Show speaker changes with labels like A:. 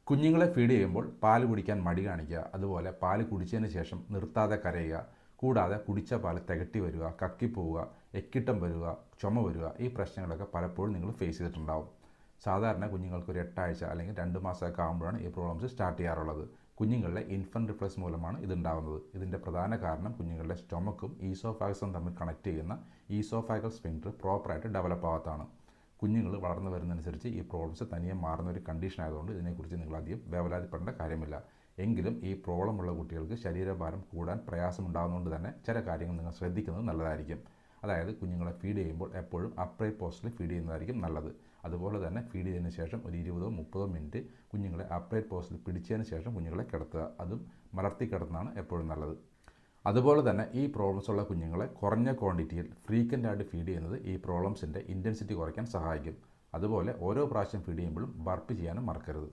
A: കുഞ്ഞുങ്ങളെ ഫീഡ് ചെയ്യുമ്പോൾ പാല് കുടിക്കാൻ മടി കാണിക്കുക, അതുപോലെ പാല് കുടിച്ചതിന് ശേഷം നിർത്താതെ കരയുക, കൂടാതെ കുടിച്ച പാല് തികട്ടി വരിക, കക്കിപ്പോവുക, എക്കിട്ടം വരിക, ചുമ വരിക, ഈ പ്രശ്നങ്ങളൊക്കെ പലപ്പോഴും നിങ്ങൾ ഫേസ് ചെയ്തിട്ടുണ്ടാവും. സാധാരണ കുഞ്ഞുങ്ങൾക്ക് ഒരു 8 ആഴ്ച അല്ലെങ്കിൽ 2 മാസമൊക്കെ ആകുമ്പോഴാണ് ഈ പ്രോബ്ലംസ് സ്റ്റാർട്ട് ചെയ്യാറുള്ളത്. കുഞ്ഞുങ്ങളുടെ ഇൻഫൻറ്റ് റിഫ്ലക്സ് മൂലമാണ് ഇതുണ്ടാകുന്നത്. ഇതിൻ്റെ പ്രധാന കാരണം കുഞ്ഞുങ്ങളുടെ സ്റ്റൊമക്കും ഈസോഫാഗസും തമ്മിൽ കണക്ട് ചെയ്യുന്ന ഈസോഫാഗൽ സ്ഫിൻക്റ്റർ പ്രോപ്പറായിട്ട് ഡെവലപ്പ് ആവാത്തതാണ്. കുഞ്ഞുങ്ങൾ വളർന്നു വരുന്നതനുസരിച്ച് ഈ പ്രോബ്ലംസ് തനിയെ മാറുന്ന ഒരു കണ്ടീഷൻ ആയതുകൊണ്ട് ഇതിനെക്കുറിച്ച് നിങ്ങൾ അധികം വേവലാതിപ്പെടേണ്ട കാര്യമില്ല. എങ്കിലും ഈ പ്രോബ്ലമുള്ള കുട്ടികൾക്ക് ശരീരഭാരം കൂടാൻ പ്രയാസമുണ്ടാകുന്നതുകൊണ്ട് തന്നെ ചില കാര്യങ്ങൾ നിങ്ങൾ ശ്രദ്ധിക്കുന്നത് നല്ലതായിരിക്കും. അതായത് കുഞ്ഞുങ്ങളെ ഫീഡ് ചെയ്യുമ്പോൾ എപ്പോഴും അപ്രൈറ്റ് പോസ്റ്റിൽ ഫീഡ് ചെയ്യുന്നതായിരിക്കും നല്ലത്. അതുപോലെ തന്നെ ഫീഡ് ചെയ്തതിന് ശേഷം ഒരു 20-30 മിനിറ്റ് കുഞ്ഞുങ്ങളെ അപ്രൈറ്റ് പോസ്റ്റിൽ പിടിച്ചതിന് ശേഷം കുഞ്ഞുങ്ങളെ കിടത്തുക. അതും മലർത്തി കിടത്തുന്നതാണ് എപ്പോഴും നല്ലത്. അതുപോലെ തന്നെ ഈ പ്രോബ്ലംസ് ഉള്ള കുഞ്ഞുങ്ങളെ കുറഞ്ഞ ക്വാണ്ടിറ്റിയിൽ ഫ്രീക്വൻ്റ് ആയിട്ട് ഫീഡ് ചെയ്യുന്നത് ഈ പ്രോബ്ലംസിൻ്റെ ഇൻറ്റൻസിറ്റി കുറയ്ക്കാൻ സഹായിക്കും. അതുപോലെ ഓരോ പ്രാവശ്യം ഫീഡ് ചെയ്യുമ്പോഴും ബർപ്പ് ചെയ്യാനും മറക്കരുത്.